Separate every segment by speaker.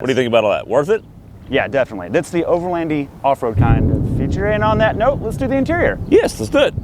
Speaker 1: What do you think about all that? Worth it?
Speaker 2: Yeah, definitely. That's the overlandy off-road kind of feature. And on that note, let's do the interior.
Speaker 1: Yes, let's do it.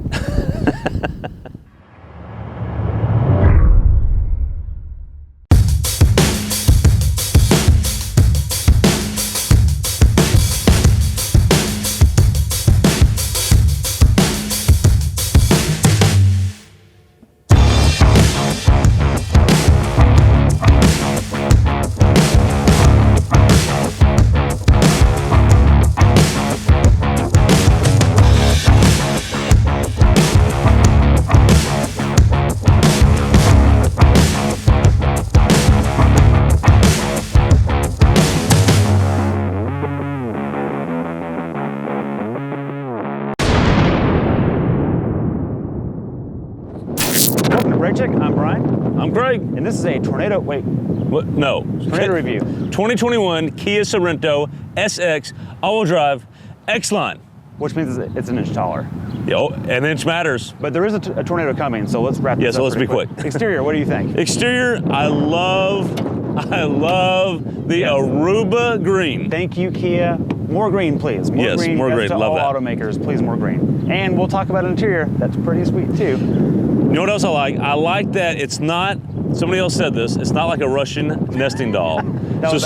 Speaker 2: Welcome to Brake Check. I'm Brian.
Speaker 1: I'm Craig.
Speaker 2: And this is a Tornado,
Speaker 1: What? No.
Speaker 2: Tornado review.
Speaker 1: 2021 Kia Sorento SX all-wheel drive X-Line.
Speaker 2: Which means it's an inch taller.
Speaker 1: Yo, an inch matters.
Speaker 2: But there is a tornado coming, so let's wrap this up.
Speaker 1: So let's be
Speaker 2: pretty
Speaker 1: quick.
Speaker 2: Exterior, what do you think?
Speaker 1: Exterior, I love the Aruba Green.
Speaker 2: Thank you, Kia. More green, please. More
Speaker 1: Yes,
Speaker 2: green.
Speaker 1: more
Speaker 2: That's
Speaker 1: green.
Speaker 2: to
Speaker 1: Love
Speaker 2: all
Speaker 1: that.
Speaker 2: automakers, please more green. And we'll talk about interior. That's pretty sweet too.
Speaker 1: You know what else I like? I like that it's not, somebody else said this, it's not like a Russian nesting doll.
Speaker 2: That was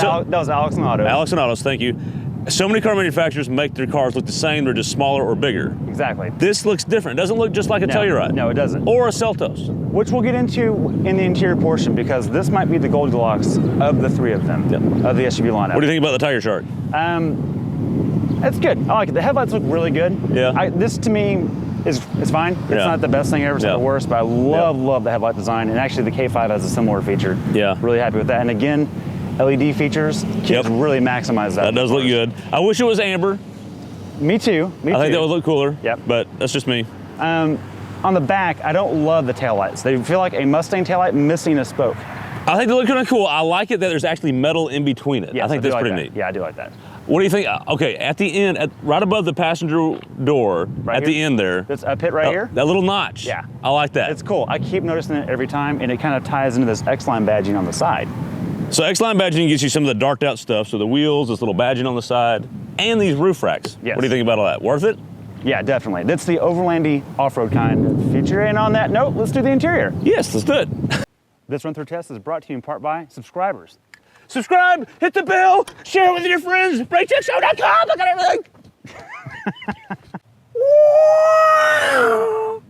Speaker 2: Alex and Otto.
Speaker 1: Alex and Autos, thank you. So many car manufacturers make their cars look the same, they're just smaller or bigger.
Speaker 2: Exactly.
Speaker 1: This looks different. It doesn't look just like a Telluride.
Speaker 2: No, it doesn't.
Speaker 1: Or a Seltos.
Speaker 2: Which we'll get into in the interior portion because this might be the Goldilocks of the three of them, of the SUV lineup.
Speaker 1: What do you think about the tire chart?
Speaker 2: It's good. I like it. The headlights look really good.
Speaker 1: Yeah.
Speaker 2: This to me is fine. It's not the best thing ever, it's not the worst, but I love the headlight design. And actually the K5 has a similar feature.
Speaker 1: Yeah.
Speaker 2: Really happy with that. And again, LED features, kids really maximize that.
Speaker 1: That does look good. I wish it was amber.
Speaker 2: Me too.
Speaker 1: I think that would look cooler.
Speaker 2: Yep.
Speaker 1: But that's just me.
Speaker 2: On the back, I don't love the taillights. They feel like a Mustang taillight missing a spoke.
Speaker 1: I think they look kind of cool. I like it that there's actually metal in between it.
Speaker 2: Yes,
Speaker 1: I think that's pretty
Speaker 2: neat.
Speaker 1: neat.
Speaker 2: Yeah, I do like that.
Speaker 1: What do you think? Okay, at the end, right above the passenger door,
Speaker 2: Right
Speaker 1: the
Speaker 2: here?
Speaker 1: end there.
Speaker 2: That's a pit right here?
Speaker 1: That little notch.
Speaker 2: Yeah.
Speaker 1: I like that.
Speaker 2: It's cool. I keep noticing it every time, and it kind of ties into this X-Line badging on the side.
Speaker 1: So X-Line badging gets you some of the darked out stuff. So the wheels, this little badging on the side, and these roof racks.
Speaker 2: Yes.
Speaker 1: What do you think about all that? Worth it?
Speaker 2: Yeah, definitely. That's the overlandy off-road kind of feature. And on that note, let's do the interior.
Speaker 1: Yes, let's do it.
Speaker 2: This run-through test is brought to you in part by subscribers.
Speaker 1: Subscribe, hit the bell, share it with your friends, BrakeCheckShow.com, look at everything.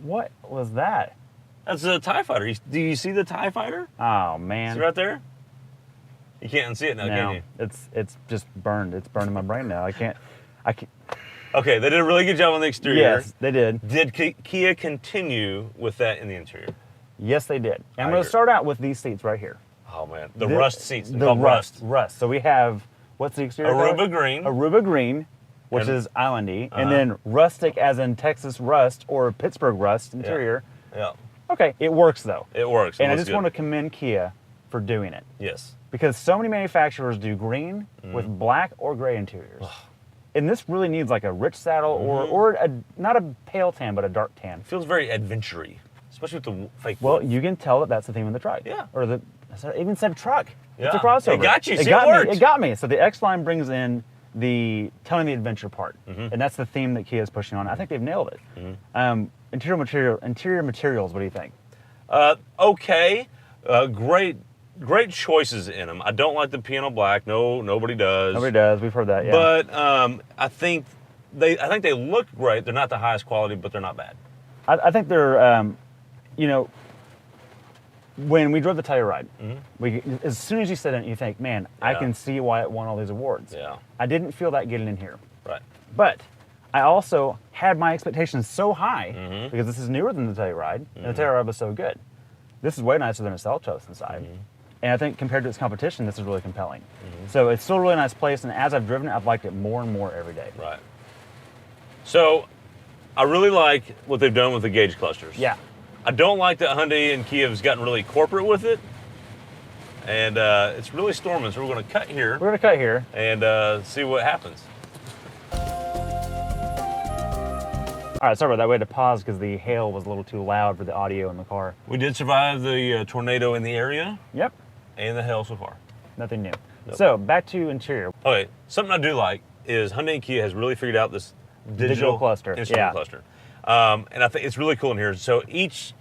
Speaker 2: What was that?
Speaker 1: That's a TIE Fighter. Do you see the TIE Fighter?
Speaker 2: Oh, man.
Speaker 1: See right there? You can't unsee it now, can you?
Speaker 2: It's just burned. It's burned in my brain now. I can't.
Speaker 1: Okay, they did a really good job on the exterior.
Speaker 2: Yes, they did.
Speaker 1: Did Kia continue with that in the interior?
Speaker 2: Yes, they did. And I'm going to start out with these seats right here.
Speaker 1: Oh man, the rust seats.
Speaker 2: The rust. So we have, what's the exterior color?
Speaker 1: Aruba Green.
Speaker 2: Aruba Green, which is islandy, and then rustic as in Texas rust or Pittsburgh rust interior.
Speaker 1: Yeah.
Speaker 2: Okay, it works though.
Speaker 1: It works.
Speaker 2: And I just want to commend Kia for doing it.
Speaker 1: Yes.
Speaker 2: Because so many manufacturers do green with black or gray interiors. And this really needs like a rich saddle or not a pale tan, but a dark tan.
Speaker 1: It feels very adventure-y, especially with the fake
Speaker 2: Well,
Speaker 1: wood.
Speaker 2: you can tell that that's the theme of the truck.
Speaker 1: Yeah.
Speaker 2: Or it even said truck.
Speaker 1: Yeah.
Speaker 2: It's a crossover.
Speaker 1: It got you.
Speaker 2: It
Speaker 1: See,
Speaker 2: got
Speaker 1: it worked.
Speaker 2: me. It got me. So the X-Line brings in the telling the adventure part. And that's the theme that Kia is pushing on. I think they've nailed it. Interior materials, what do you think?
Speaker 1: Okay. Great choices in them. I don't like the piano black. No, nobody does.
Speaker 2: Nobody does. We've heard that, yeah.
Speaker 1: But I think they look great. They're not the highest quality, but they're not bad.
Speaker 2: I think they're, when we drove the Telluride, as soon as you said it, you think, man, I can see why it won all these awards.
Speaker 1: Yeah.
Speaker 2: I didn't feel that getting in here.
Speaker 1: Right.
Speaker 2: But I also had my expectations so high because this is newer than the Telluride, and the Telluride was so good. This is way nicer than a Seltos inside. And I think compared to its competition, this is really compelling. So it's still a really nice place, and as I've driven it, I've liked it more and more every day.
Speaker 1: Right. So I really like what they've done with the gauge clusters.
Speaker 2: Yeah.
Speaker 1: I don't like that Hyundai and Kia has gotten really corporate with it. And it's really storming, so we're going to cut here.
Speaker 2: We're going to cut here.
Speaker 1: And see what happens.
Speaker 2: All right, sorry about that. We had to pause because the hail was a little too loud for the audio in the car.
Speaker 1: We did survive the tornado in the area
Speaker 2: Yep,
Speaker 1: and the hail so far.
Speaker 2: nothing new.
Speaker 1: Yep.
Speaker 2: So back to interior.
Speaker 1: Okay, something I do like is Hyundai and Kia has really figured out this digital
Speaker 2: cluster.
Speaker 1: instrument cluster. And I think it's really cool in here. So each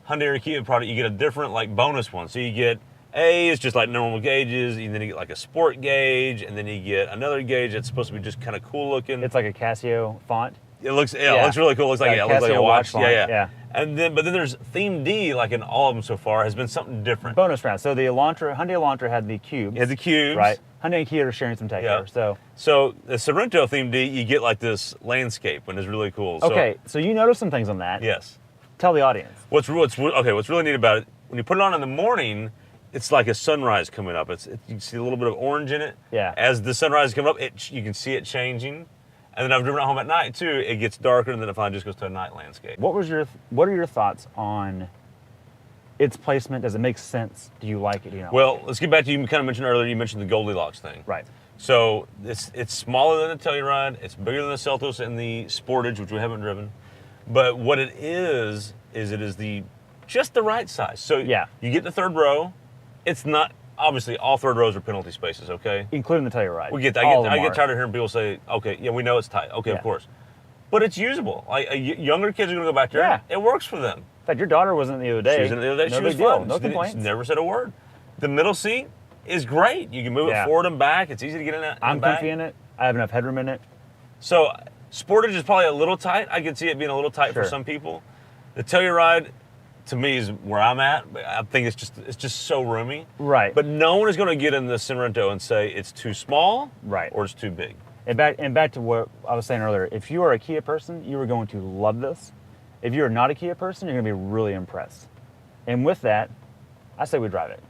Speaker 1: Hyundai or Kia product, you get a different like bonus one. So you get A is just like normal gauges, and then you get like a sport gauge, and then you get another gauge that's supposed to be just kind of cool looking.
Speaker 2: It's like a Casio font.
Speaker 1: It looks it looks really cool. It looks like it looks like a watch.
Speaker 2: Font. Yeah.
Speaker 1: And then but then there's theme D, like in all of them so far, has been something different.
Speaker 2: Bonus round. So the Hyundai Elantra had the cubes.
Speaker 1: It had the cubes.
Speaker 2: Right. Hyundai and Kia are sharing some tech here.
Speaker 1: So the Sorento theme D, you get like this landscape, and it's really cool.
Speaker 2: Okay, so you noticed some things on that.
Speaker 1: Yes.
Speaker 2: Tell the audience.
Speaker 1: What's really neat about it, when you put it on in the morning, it's like a sunrise coming up. You can see a little bit of orange in it.
Speaker 2: Yeah.
Speaker 1: As the sunrise is coming up, you can see it changing. And then I've driven it home at night too. It gets darker, and then it finally just goes to a night landscape.
Speaker 2: What are your thoughts on its placement? Does it make sense? Do you like it? Do you not
Speaker 1: Well,
Speaker 2: like it?
Speaker 1: let's get back to, you kind of mentioned earlier, you mentioned the Goldilocks thing.
Speaker 2: Right.
Speaker 1: So it's smaller than the Telluride. It's bigger than the Seltos and the Sportage, which we haven't driven. But what it is it is just the right size. So
Speaker 2: yeah.
Speaker 1: You get the third row. It's not, obviously all third rows are penalty spaces, okay?
Speaker 2: Including the Telluride.
Speaker 1: I get tired of hearing people say, okay, yeah, we know it's tight. Okay,
Speaker 2: yeah.
Speaker 1: Of course. But it's usable. Like younger kids are going to go back there.
Speaker 2: Yeah.
Speaker 1: It works for them.
Speaker 2: In fact, your daughter wasn't the other day.
Speaker 1: She was in the other day.
Speaker 2: No
Speaker 1: She was
Speaker 2: big deal.
Speaker 1: fun.
Speaker 2: No
Speaker 1: She
Speaker 2: complaints.
Speaker 1: never said a word. The middle seat is great. You can move it forward and back. It's easy to get in it.
Speaker 2: I'm comfy in it. I have enough headroom in it.
Speaker 1: So Sportage is probably a little tight. I could see it being a little tight for some people. The Telluride, to me, is where I'm at. I think it's just so roomy.
Speaker 2: Right.
Speaker 1: But no one is going to get in the Sorento and say it's too small,
Speaker 2: right,
Speaker 1: or it's too big.
Speaker 2: And back to what I was saying earlier. If you are a Kia person, you are going to love this. If you are not a Kia person, you're going to be really impressed. And with that, I say we drive it.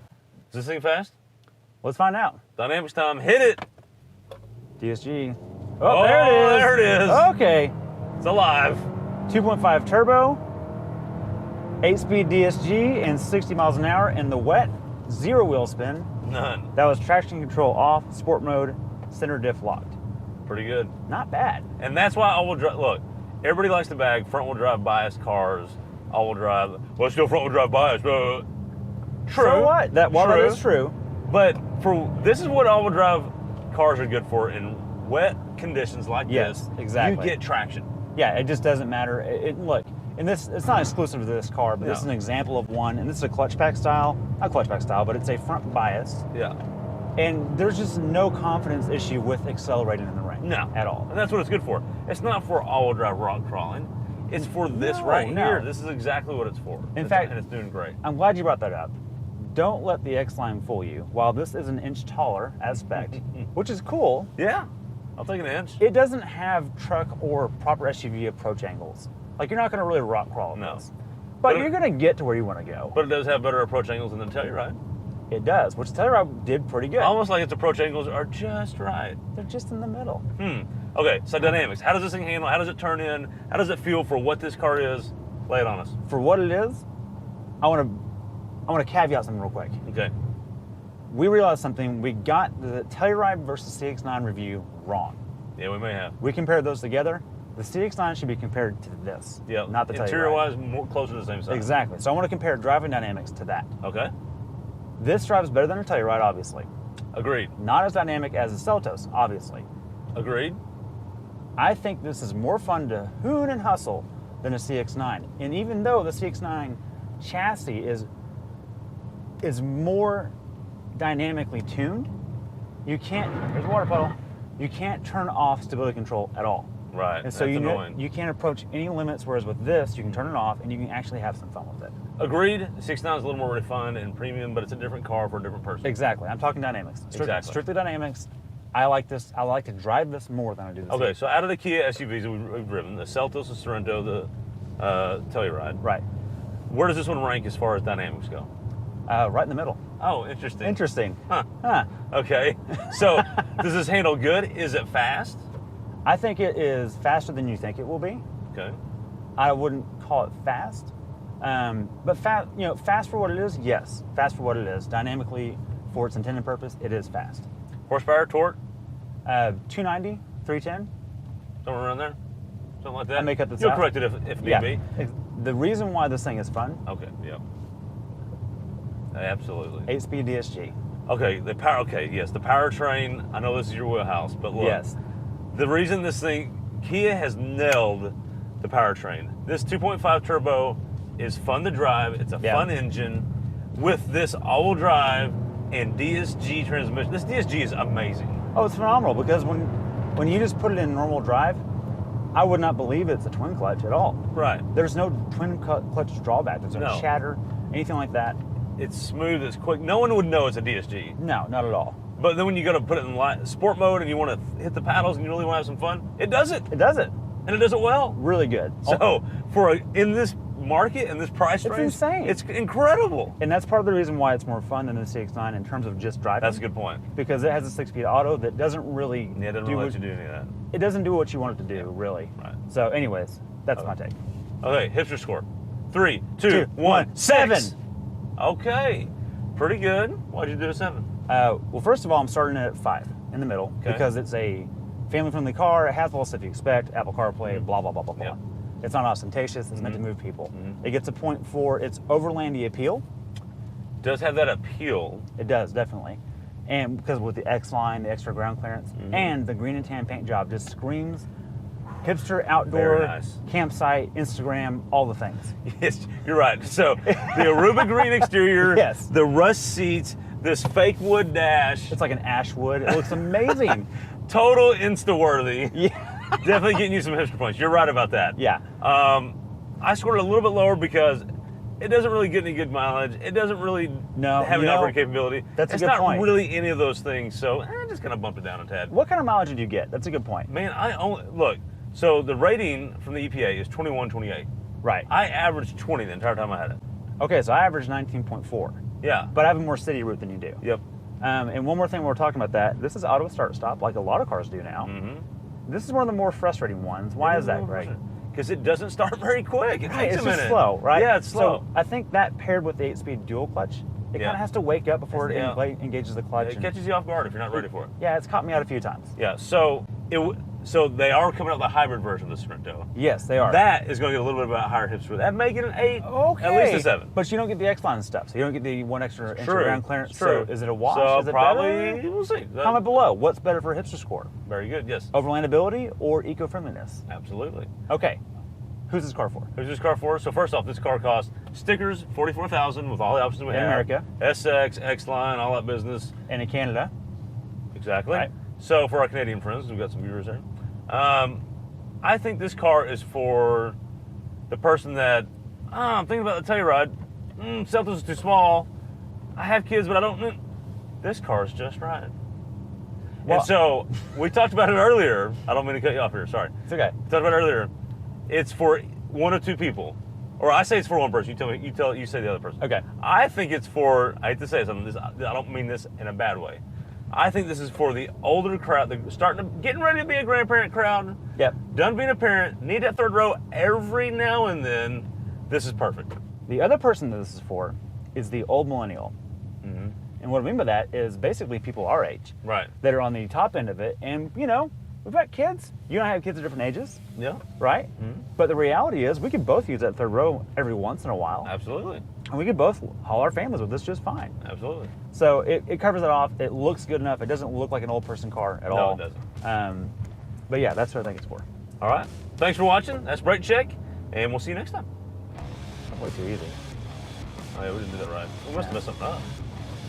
Speaker 1: Is this thing fast?
Speaker 2: Let's find out.
Speaker 1: Dynamics time. Hit it.
Speaker 2: DSG.
Speaker 1: Oh, there it is.
Speaker 2: Okay.
Speaker 1: It's alive.
Speaker 2: 2.5 turbo, 8-speed DSG, and 60 miles an hour in the wet, 0 wheel spin.
Speaker 1: None.
Speaker 2: That was traction control off, sport mode, center diff locked.
Speaker 1: Pretty good.
Speaker 2: Not bad.
Speaker 1: And that's why all-wheel drive, look, everybody likes to bag front-wheel drive biased cars, all-wheel drive, well, it's still front-wheel drive biased, but true.
Speaker 2: So what? That is true.
Speaker 1: But this is what all-wheel drive cars are good for in wet conditions like this.
Speaker 2: Exactly.
Speaker 1: You get traction.
Speaker 2: Yeah, it just doesn't matter. Look, and it's not exclusive to this car, but this is an example of one, and this is a clutch pack style, not clutch pack style, but it's a front bias.
Speaker 1: Yeah.
Speaker 2: And there's just no confidence issue with accelerating in the rain.
Speaker 1: No.
Speaker 2: At all.
Speaker 1: And that's what it's good for. It's not for all-wheel drive rock crawling. It's for this here. This is exactly what it's for.
Speaker 2: In fact,
Speaker 1: and it's doing great.
Speaker 2: I'm glad you brought that up. Don't let the X-Line fool you. While this is an inch taller as spec, which is cool.
Speaker 1: Yeah. I'll take an inch.
Speaker 2: It doesn't have truck or proper SUV approach angles. Like, you're not going to really rock crawl in this. But you're going to get to where you want to go.
Speaker 1: But it does have better approach angles than the Telluride.
Speaker 2: It does, which the Telluride did pretty good.
Speaker 1: Almost like its approach angles are just right.
Speaker 2: They're just in the middle.
Speaker 1: Okay, so dynamics. How does this thing handle? How does it turn in? How does it feel for what this car is? Lay it on us.
Speaker 2: For what it is, I want to caveat something real quick.
Speaker 1: Okay.
Speaker 2: We realized something. We got the Telluride versus CX-9 review wrong.
Speaker 1: Yeah, we may have.
Speaker 2: We compared those together. The CX-9 should be compared to this, not the Telluride.
Speaker 1: Interior-wise, more closer to the same size.
Speaker 2: Exactly. So I want to compare driving dynamics to that.
Speaker 1: Okay.
Speaker 2: This drives better than a Telluride, obviously.
Speaker 1: Agreed.
Speaker 2: Not as dynamic as a Seltos, obviously.
Speaker 1: Agreed.
Speaker 2: I think this is more fun to hoon and hustle than a CX-9. And even though the CX-9 chassis is more dynamically tuned, you can't, there's a water puddle, you can't turn off stability control at all.
Speaker 1: Right.
Speaker 2: And so
Speaker 1: annoying.
Speaker 2: You can't approach any limits, whereas with this, you can turn it off and you can actually have some fun with it.
Speaker 1: Agreed. The 6.9 is a little more refined and premium, but it's a different car for a different person.
Speaker 2: Exactly. I'm talking dynamics.
Speaker 1: Exactly.
Speaker 2: Strictly dynamics. I like this. I like to drive this more than I do this.
Speaker 1: Okay, so out of the Kia SUVs that we've driven, the Seltos, the Sorento, the Telluride.
Speaker 2: Right.
Speaker 1: Where does this one rank as far as dynamics go?
Speaker 2: Right in the middle.
Speaker 1: Oh, interesting.
Speaker 2: Interesting.
Speaker 1: Huh. Okay. So, does this handle good? Is it fast?
Speaker 2: I think it is faster than you think it will be.
Speaker 1: Okay.
Speaker 2: I wouldn't call it fast, but fast for what it is. Yes, fast for what it is. Dynamically, for its intended purpose, it is fast.
Speaker 1: Horsepower, torque?
Speaker 2: 290, 310.
Speaker 1: Somewhere around there? Something like that?
Speaker 2: I may cut this
Speaker 1: You'll
Speaker 2: out.
Speaker 1: correct it if need be.
Speaker 2: The reason why this thing is fun.
Speaker 1: Okay, yeah. Absolutely.
Speaker 2: 8-speed DSG.
Speaker 1: Okay, yes, the powertrain. I know this is your wheelhouse, but look,
Speaker 2: Yes.
Speaker 1: the reason this thing, Kia has nailed the powertrain. This 2.5 turbo is fun to drive. It's a fun engine with this all-wheel drive and Dsg transmission. This Dsg is amazing.
Speaker 2: Oh, it's phenomenal because when you just put it in normal drive, I would not believe it's a twin clutch at all.
Speaker 1: Right.
Speaker 2: There's no twin clutch drawback. There's no chatter, anything like that.
Speaker 1: It's smooth, it's quick. No one would know it's a DSG.
Speaker 2: No, not at all.
Speaker 1: But then when you go to put it in sport mode and you want to hit the paddles and you really want to have some fun, it does it.
Speaker 2: It does it.
Speaker 1: And it does it well.
Speaker 2: Really good.
Speaker 1: So in this market and this price range,
Speaker 2: it's insane.
Speaker 1: It's incredible.
Speaker 2: And that's part of the reason why it's more fun than the CX-9 in terms of just driving.
Speaker 1: That's a good point.
Speaker 2: Because it has a 6-speed auto that doesn't really
Speaker 1: let you do any of that.
Speaker 2: It doesn't do what you want it to do, really.
Speaker 1: Right.
Speaker 2: So anyways, that's my take.
Speaker 1: Okay, hipster score. 3, 2, 1,
Speaker 2: 7.
Speaker 1: Okay, pretty good. Why'd you do a 7?
Speaker 2: Well, first of all, I'm starting it at 5 in the middle because it's a family-friendly car. It has all the stuff you expect, Apple CarPlay, blah, blah, blah, blah, blah.
Speaker 1: Yep.
Speaker 2: It's not ostentatious. It's meant to move people. It gets a point for its overlandy appeal.
Speaker 1: Does have that appeal.
Speaker 2: It does, definitely. And because with the X line, the extra ground clearance, and the green and tan paint job just screams hipster outdoor campsite, Instagram, all the things.
Speaker 1: Yes, you're right. So the Aruba green exterior, the rust seats, this fake wood dash.
Speaker 2: It's like an ash wood. It looks amazing.
Speaker 1: Total Insta-worthy.
Speaker 2: Yeah.
Speaker 1: Definitely getting you some hipster points. You're right about that.
Speaker 2: Yeah.
Speaker 1: I scored it a little bit lower because it doesn't really get any good mileage. It doesn't really have an off-road capability.
Speaker 2: That's a good point.
Speaker 1: It's not really any of those things, so I just kind of bumped it down a tad.
Speaker 2: What kind of mileage did you get? That's a good point.
Speaker 1: Man, look, so the rating from the EPA is 21.28.
Speaker 2: Right.
Speaker 1: I averaged 20 the entire time I had it.
Speaker 2: Okay, so I averaged 19.4.
Speaker 1: Yeah.
Speaker 2: But I have a more city route than you do.
Speaker 1: Yep.
Speaker 2: And one more thing, we're talking about that. This is auto start-stop, like a lot of cars do now. This is one of the more frustrating ones. Why is that, Greg?
Speaker 1: Because it doesn't start very quick. It takes a minute.
Speaker 2: It's just slow, right?
Speaker 1: Yeah, it's slow.
Speaker 2: So I think that paired with the 8-speed dual clutch, it kind of has to wake up before it engages the clutch.
Speaker 1: It catches you off guard if you're not ready for it.
Speaker 2: Yeah, it's caught me out a few times.
Speaker 1: Yeah, so they are coming out with a hybrid version of the Sorento.
Speaker 2: Yes, they are.
Speaker 1: That is going to get a little bit of a higher hipster. That may get an 8,
Speaker 2: okay.
Speaker 1: at least a 7.
Speaker 2: But you don't get the X-Line stuff, so you don't get the one extra inch ground clearance.
Speaker 1: True.
Speaker 2: So is it a wash?
Speaker 1: So
Speaker 2: is it
Speaker 1: probably,
Speaker 2: better?
Speaker 1: we'll see.
Speaker 2: Comment below. What's better for a hipster score?
Speaker 1: Very good, yes.
Speaker 2: Overlandability or eco-friendliness?
Speaker 1: Absolutely.
Speaker 2: Okay. Who's this car for?
Speaker 1: Who's this car for? So first off, this car costs stickers, $44,000 with all the options we have.
Speaker 2: In America.
Speaker 1: SX, X-Line, all that business.
Speaker 2: And in Canada.
Speaker 1: Exactly.
Speaker 2: Right.
Speaker 1: So for our Canadian friends, we've got some viewers there. I think this car is for the person that, I'm thinking about the Telluride. Celtos is too small. I have kids, but I don't. This car is just right. Well, and so we talked about it earlier. I don't mean to cut you off here. Sorry.
Speaker 2: It's okay.
Speaker 1: We talked about it earlier. It's for one of two people, or I say it's for one person. You tell me. You say the other person.
Speaker 2: Okay.
Speaker 1: I think it's for. I hate to say something. I don't mean this in a bad way. I think this is for the older crowd, getting ready to be a grandparent crowd.
Speaker 2: Yep.
Speaker 1: Done being a parent, need that third row every now and then. This is perfect.
Speaker 2: The other person that this is for is the old millennial. And what I mean by that is basically people our age.
Speaker 1: Right.
Speaker 2: That are on the top end of it. And, we've got kids. You and I have kids at different ages.
Speaker 1: Yeah.
Speaker 2: Right? But the reality is we could both use that third row every once in a while.
Speaker 1: Absolutely.
Speaker 2: And we could both haul our families with this just fine.
Speaker 1: Absolutely.
Speaker 2: So it covers it off. It looks good enough. It doesn't look like an old person car at all.
Speaker 1: No, it doesn't.
Speaker 2: But yeah, that's what I think it's for.
Speaker 1: All right. Thanks for watching. That's Brake Check, and we'll see you next time.
Speaker 2: Way too easy.
Speaker 1: Oh, yeah, we didn't do that right. We must have messed something up.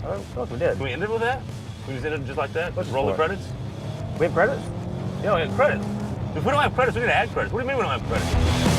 Speaker 2: I feel like we did.
Speaker 1: Can we end it with that? Can we just end it just like that?
Speaker 2: Let's
Speaker 1: roll the
Speaker 2: explore.
Speaker 1: credits?
Speaker 2: We have credits?
Speaker 1: Yeah, we have credits. If we don't have credits, we need to add credits. What do you mean we don't have credits?